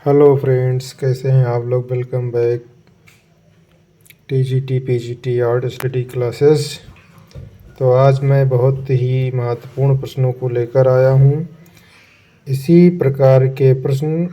Hello friends, कैसे हैं आप लोग। Welcome back TGT PGT art study classes. तो आज मैं बहुत ही महत्वपूर्ण प्रश्नों को लेकर आया हूं। इसी प्रकार के प्रश्न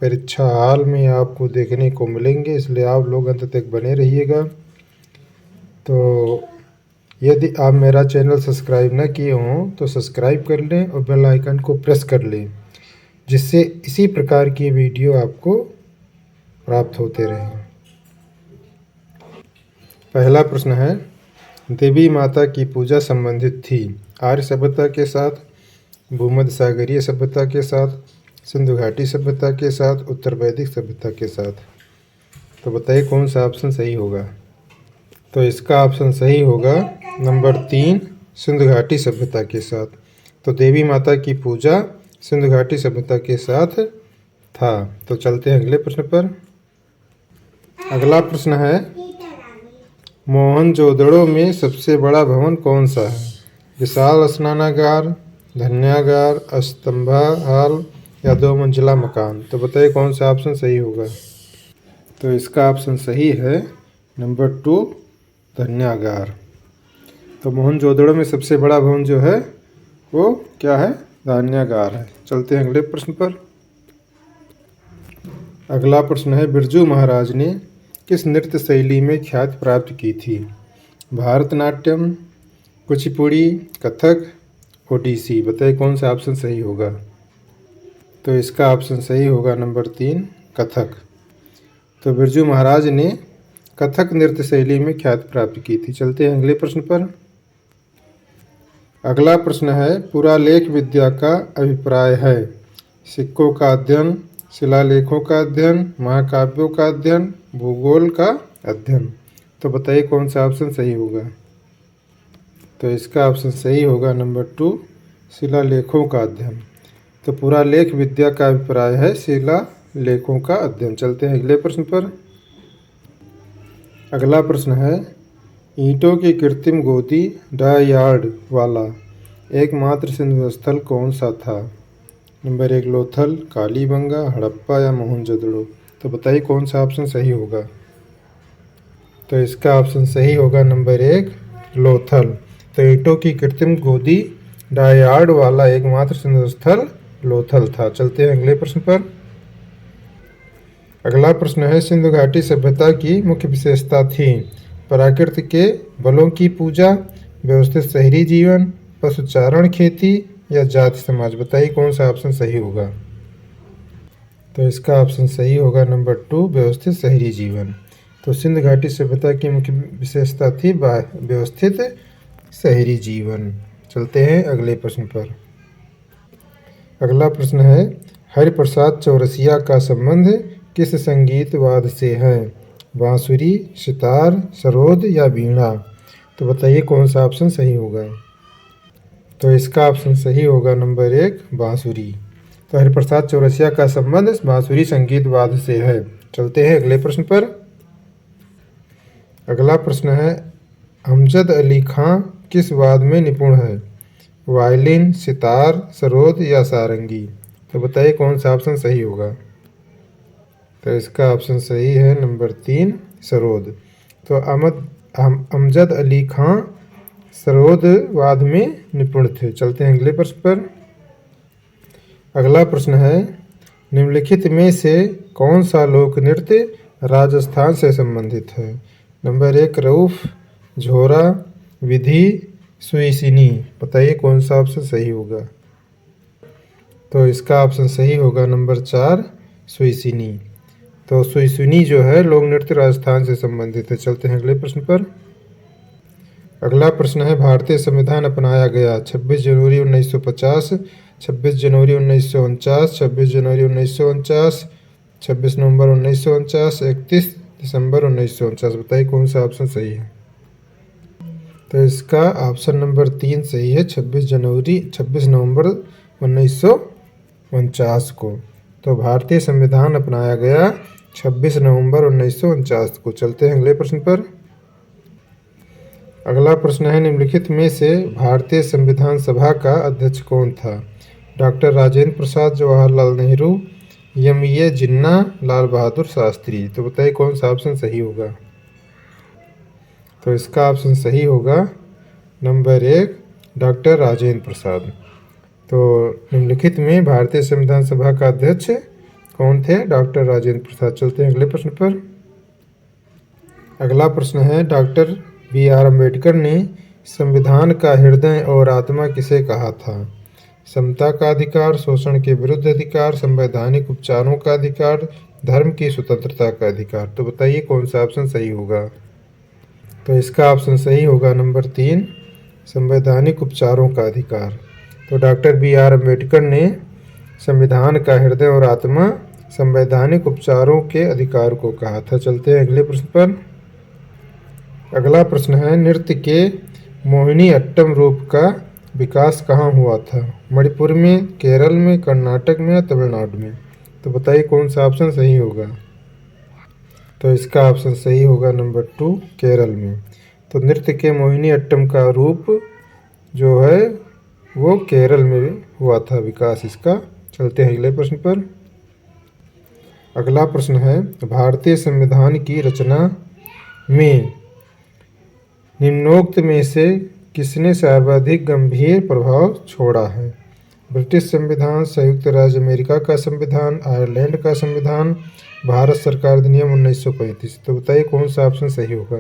परीक्षा हाल में आपको देखने को मिलेंगे, इसलिए आप लोग अंत तक बने रहिएगा। तो यदि आप मेरा चैनल सब्सक्राइब न किए हों तो सब्सक्राइब कर लें और बेल आइकन को प्रेस कर लें, जिससे इसी प्रकार की वीडियो आपको प्राप्त होते रहें। पहला प्रश्न है, देवी माता की पूजा संबंधित थी आर्य सभ्यता के साथ, भूमध्य सागरीय सभ्यता के साथ, सिंधु घाटी सभ्यता के साथ, उत्तर वैदिक सभ्यता के साथ। तो बताइए कौन सा ऑप्शन सही होगा। तो इसका ऑप्शन सही होगा नंबर 3, सिंधु घाटी सभ्यता के साथ। तो देवी माता की पूजा सिंधु घाटी सभ्यता के साथ था। तो चलते हैं अगले प्रश्न पर। अगला प्रश्न है, मोहनजोदड़ो में सबसे बड़ा भवन कौन सा है। विशाल स्नानागार, धन्यागार, स्तंभा हाल या 2 मंजिला मकान। तो बताइए कौन सा ऑप्शन सही होगा। तो इसका ऑप्शन सही है नंबर 2, धन्यागार। तो मोहनजोदड़ो में सबसे बड़ा भवन जो है वो क्या है, धन्यागार है। चलते हैं अगले प्रश्न पर। अगला प्रश्न है, बिरजू महाराज ने किस नृत्य शैली में ख्याति प्राप्त की थी। भारतनाट्यम, कुचिपुड़ी, कथक, ओडिसी। बताइए कौन सा ऑप्शन सही होगा। तो इसका ऑप्शन सही होगा नंबर 3, कथक। तो बिरजू महाराज ने कथक नृत्य शैली में ख्याति प्राप्त की थी। चलते हैं अगले प्रश्न पर। अगला प्रश्न है, पुरालेख विद्या का अभिप्राय है। सिक्कों का अध्ययन, शिलालेखों का अध्ययन, महाकाव्यों का अध्ययन, भूगोल का अध्ययन। तो बताइए कौन सा ऑप्शन सही होगा। तो इसका ऑप्शन सही होगा नंबर 2, शिलालेखों का अध्ययन। तो पुरालेख विद्या का अभिप्राय है शिलालेखों का अध्ययन। चलते हैं अगले प्रश्न पर। अगला प्रश्न है, ईंटों की कृत्रिम गोदी डायार्ड वाला एकमात्र सिंधु स्थल कौन सा था। नंबर 1, लोथल, कालीबंगा, हड़प्पा या मोहनजोदड़ो। तो बताइए कौन सा ऑप्शन सही होगा। तो इसका ऑप्शन सही होगा नंबर 1, लोथल। तो ईंटों की कृत्रिम गोदी डायार्ड वाला एकमात्र सिंधु स्थल लोथल था। चलते हैं अगले प्रश्न पर। अगला प्रश्न है, सिंधु घाटी सभ्यता की मुख्य विशेषता थी। प्राकृतिक के बलों की पूजा, व्यवस्थित शहरी जीवन, पशुचारण खेती या जाति समाज। बताइए कौन सा ऑप्शन सही होगा। तो इसका ऑप्शन सही होगा नंबर 2, व्यवस्थित शहरी जीवन। तो सिंधु घाटी सभ्यता की मुख्य विशेषता थी व्यवस्थित शहरी जीवन। चलते हैं अगले प्रश्न पर। अगला प्रश्न है, हरिप्रसाद चौरसिया का संबंध किस संगीत वाद्य से है। बांसुरी, सितार, सरोद या वीणा। तो बताइए कौन सा ऑप्शन सही होगा। तो इसका ऑप्शन सही होगा नंबर 1, बांसुरी। तो हरिप्रसाद चौरसिया का संबंध बांसुरी संगीत वाद्य से है। चलते हैं अगले प्रश्न पर। अगला प्रश्न है, अमजद अली खां किस वाद्य में निपुण है। वायलिन, सितार, सरोद या सारंगी। तो बताइए कौन सा ऑप्शन सही होगा। तो इसका ऑप्शन सही है नंबर 3, सरोद। तो अमजद अली खां सरोद वाद्य में निपुण थे। चलते हैं अगले प्रश्न पर। अगला प्रश्न है, निम्नलिखित में से कौन सा लोक नृत्य राजस्थान से संबंधित है। नंबर 1, रऊफ, झोरा, विधि, सुईसिनी। बताइए कौन सा ऑप्शन सही होगा। तो इसका ऑप्शन सही होगा नंबर 4, सुईसिनी। तो सुईसिनी जो है लोक नृत्य राजस्थान से संबंधित है। चलते हैं अगले प्रश्न पर। अगला प्रश्न है, भारतीय संविधान अपनाया गया 26 जनवरी 1950, 26 जनवरी 1949, 26 जनवरी 1949, 26 नवंबर 1949, 31 दिसंबर 1949। बताइए कौन सा ऑप्शन सही है। तो इसका ऑप्शन नंबर 3 सही है, 26 नवंबर 1949 को। तो भारतीय संविधान अपनाया गया 26 नवंबर 1949 को। चलते हैं अगले प्रश्न पर। अगला प्रश्न है, निम्नलिखित में से भारतीय संविधान सभा का अध्यक्ष कौन था। डॉक्टर राजेंद्र प्रसाद, जवाहरलाल नेहरू, यमये जिन्ना लाल बहादुर शास्त्री। तो बताइए कौन सा ऑप्शन सही होगा। तो इसका ऑप्शन सही होगा नंबर 1 डॉक्टर राजेंद्र प्रसाद। तो निम्नलिखित में भारतीय संविधान सभा का अध्यक्ष कौन थे? डॉक्टर राजेंद्र प्रसाद। चलते हैं अगले प्रश्न पर। अगला प्रश्न है डॉक्टर BR अम्बेडकर ने संविधान का हृदय और आत्मा किसे कहा था? समता का अधिकार, शोषण के विरुद्ध अधिकार, संवैधानिक उपचारों का अधिकार, धर्म की स्वतंत्रता का अधिकार। तो बताइए कौन सा ऑप्शन सही होगा। तो इसका ऑप्शन सही होगा नंबर 3 संवैधानिक उपचारों का अधिकार। तो डॉक्टर BR अम्बेडकर ने संविधान का हृदय और आत्मा संवैधानिक उपचारों के अधिकार को कहा था। चलते हैं अगले प्रश्न पर। अगला प्रश्न है नृत्य के मोहिनी अट्टम रूप का विकास कहाँ हुआ था? मणिपुर में, केरल में, कर्नाटक में या तमिलनाडु में। तो बताइए कौन सा ऑप्शन सही होगा। तो इसका ऑप्शन सही होगा नंबर 2 केरल में। तो नृत्य के मोहिनी अट्टम का रूप जो है वो केरल में हुआ था विकास इसका। चलते हैं अगले प्रश्न पर। अगला प्रश्न है भारतीय संविधान की रचना में निम्नोक्त में से किसने सर्वाधिक गंभीर प्रभाव छोड़ा है? ब्रिटिश संविधान, संयुक्त राज्य अमेरिका का संविधान, आयरलैंड का संविधान, भारत सरकार अधिनियम 1935। तो बताइए कौन सा ऑप्शन सही होगा।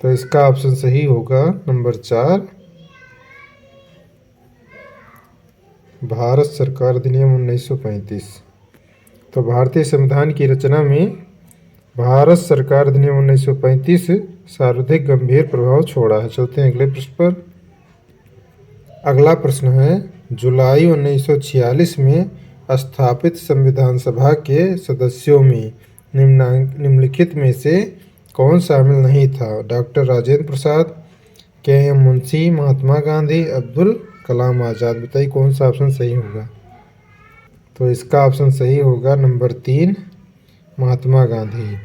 तो इसका ऑप्शन सही होगा नंबर 4 भारत सरकार अधिनियम 1935। तो भारतीय संविधान की रचना में भारत सरकार अधिनियम 1935 सर्वाधिक गंभीर प्रभाव छोड़ा है। चलते हैं अगले प्रश्न पर। अगला प्रश्न है जुलाई 1946 में स्थापित संविधान सभा के सदस्यों में निम्नलिखित में से कौन शामिल नहीं था? Doctor Rajendra Prasad, KM Munshi, Mahatma Gandhi, Abdul Kalam Azad. बताइए कौन सा ऑप्शन सही होगा। तो इसका ऑप्शन सही होगा नंबर 3 महात्मा गांधी।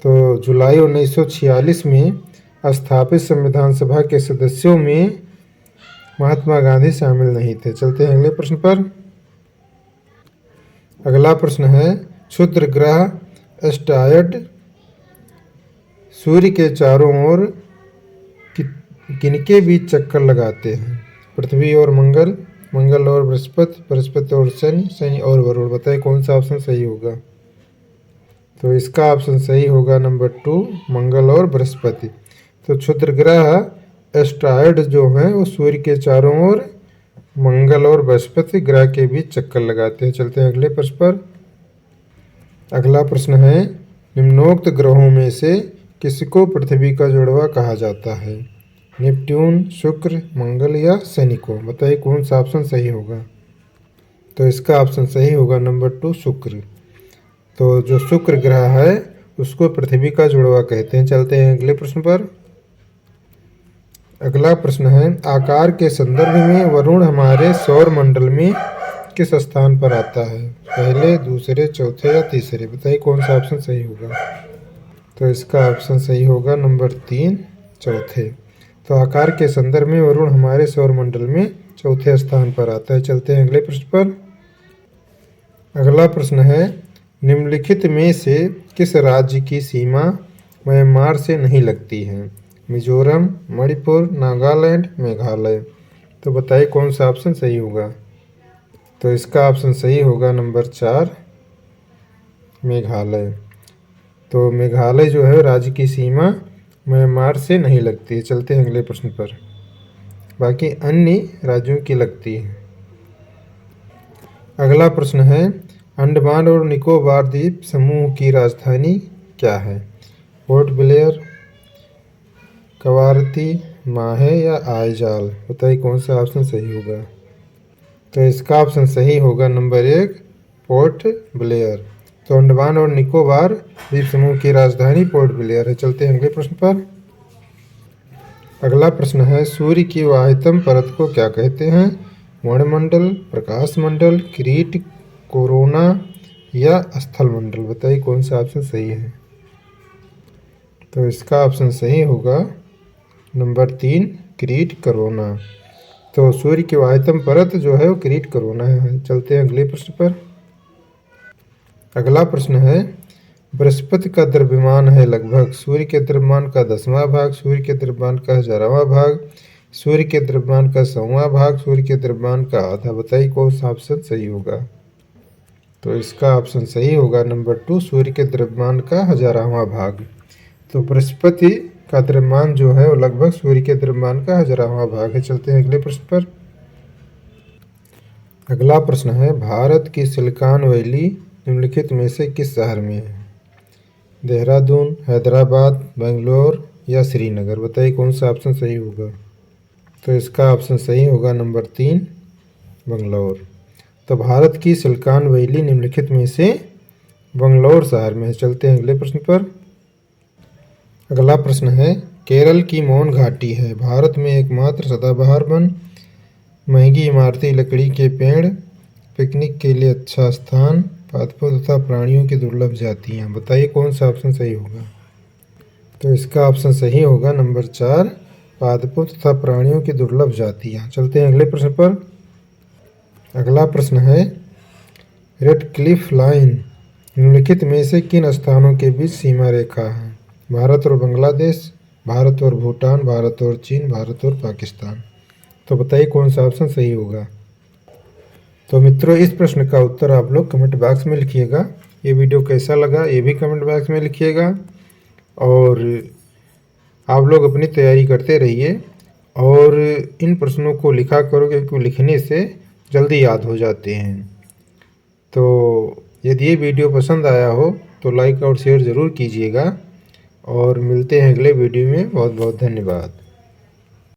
तो जुलाई 1946 में स्थापित संविधान सभा के सदस्यों में महात्मा गांधी शामिल नहीं थे। चलते हैं अगले प्रश्न पर। अगला प्रश्न है क्षुद्र ग्रह एस्टेरॉयड सूर्य के चारों ओर किनके बीच चक्कर लगाते हैं? पृथ्वी और मंगल, मंगल और बृहस्पति, बृहस्पति और शनि, शनि और वरुण। बताइए कौन सा ऑप्शन सही होगा। तो इसका ऑप्शन सही होगा नंबर 2 मंगल और बृहस्पति। तो क्षुद्र ग्रह एस्टेरॉयड जो हैं वो सूर्य के चारों ओर मंगल और बृहस्पति ग्रह के बीच चक्कर लगाते हैं। चलते हैं अगले प्रश्न पर। अगला प्रश्न है निम्नोक्त ग्रहों में से किसको पृथ्वी का जुड़वा कहा जाता है? नेपट्टून, शुक्र, मंगल या शनि को। बताइए कौन सा ऑप्शन सही होगा। तो इसका ऑप्शन सही होगा नंबर 2 शुक्र। तो जो शुक्र ग्रह है उसको पृथ्वी का जुड़वा कहते हैं। चलते हैं अगले प्रश्न पर। अगला प्रश्न है आकार के संदर्भ में वरुण हमारे सौर मंडल में किस स्थान पर आता है? पहले, दूसरे, चौथे या तीसरे। बताइए कौन सा ऑप्शन सही होगा। तो इसका ऑप्शन सही होगा नंबर 3 चौथे। तो आकार के संदर्भ में वरुण हमारे सौर मंडल में चौथे स्थान पर आता है। चलते हैं अगले प्रश्न पर। अगला प्रश्न है निम्नलिखित में से किस राज्य की सीमा म्यांमार से नहीं लगती है? मिजोरम, मणिपुर, नागालैंड, मेघालय। तो बताइए कौन सा ऑप्शन सही होगा। तो इसका ऑप्शन सही होगा नंबर 4 मेघालय। तो मेघालय जो है राज्य की सीमा म्यांमार से नहीं लगती है। चलते हैं अगले प्रश्न पर। बाकी अन्य राज्यों की लगती है। अगला प्रश्न है अंडमान और निकोबार द्वीप समूह की राजधानी क्या है? पोर्ट ब्लेयर, कवारती, माहे या आइजॉल। बताइए कौन सा ऑप्शन सही होगा। तो इसका ऑप्शन सही होगा नंबर 1 पोर्ट ब्लेयर। तो अंडमान और निकोबार द्वीप समूह की राजधानी पोर्ट ब्लेयर है। चलते हैं अगले प्रश्न पर। अगला प्रश्न है सूर्य की वाह्यतम परत को क्या कहते हैं? वर्णमंडल, प्रकाश मंडल, किरीट, कोरोना या स्थल मंडल। बताइए कौन सा ऑप्शन सही है। तो इसका ऑप्शन सही होगा नंबर 3 किरीट कोरोना। तो सूर्य की वाह्यतम परत जो है वो किरीट कोरोना है। चलते हैं अगले प्रश्न पर। अगला प्रश्न है, बृहस्पति का द्रव्यमान है लगभग सूर्य के द्रव्यमान का 10वां भाग, सूर्य के द्रव्यमान का 1000वां भाग, सूर्य के द्रव्यमान का 100वां भाग, सूर्य के द्रव्यमान का आधा। बताइए कौन सा ऑप्शन सही होगा। तो इसका ऑप्शन सही होगा नंबर 2, सूर्य के द्रव्यमान का 1000वां भाग। तो बृहस्पति का द्रव्यमान जो है वो लगभग सूर्य के द्रव्यमान का 1000वां भाग है। चलते हैं अगले प्रश्न पर। अगला प्रश्न है, भारत की सिलिकॉन वैली निम्नलिखित में से किस शहर में है। देहरादून, हैदराबाद, बेंगलोर या श्रीनगर। बताइए कौन सा ऑप्शन सही होगा। तो इसका ऑप्शन सही होगा नंबर 3, बेंगलोर। तो भारत की सिलिकॉन वैली निम्नलिखित में से बेंगलोर शहर में है। चलते हैं अगले प्रश्न पर। अगला प्रश्न है, केरल की मौन घाटी है भारत में एकमात्र सदाबहार वन, महंगी इमारती लकड़ी के पेड़, पिकनिक के लिए अच्छा स्थान, पादपों तथा प्राणियों की दुर्लभ जातियाँ। बताइए कौन सा ऑप्शन सही होगा। तो इसका ऑप्शन सही होगा नंबर 4, पादपों तथा प्राणियों की दुर्लभ जातियाँ। चलते हैं अगले प्रश्न पर। अगला प्रश्न है, रेड क्लिफ लाइन निम्नलिखित में से किन स्थानों के बीच सीमा रेखा है। भारत और बांग्लादेश, भारत और भूटान, भारत और चीन, भारत और पाकिस्तान। तो बताइए कौन सा ऑप्शन सही होगा। तो मित्रों, इस प्रश्न का उत्तर आप लोग कमेंट बॉक्स में लिखिएगा। ये वीडियो कैसा लगा ये भी कमेंट बॉक्स में लिखिएगा, और आप लोग अपनी तैयारी करते रहिए और इन प्रश्नों को लिखा करो, क्योंकि लिखने से जल्दी याद हो जाते हैं। तो यदि ये वीडियो पसंद आया हो तो लाइक और शेयर ज़रूर कीजिएगा, और मिलते हैं अगले वीडियो में। बहुत बहुत धन्यवाद।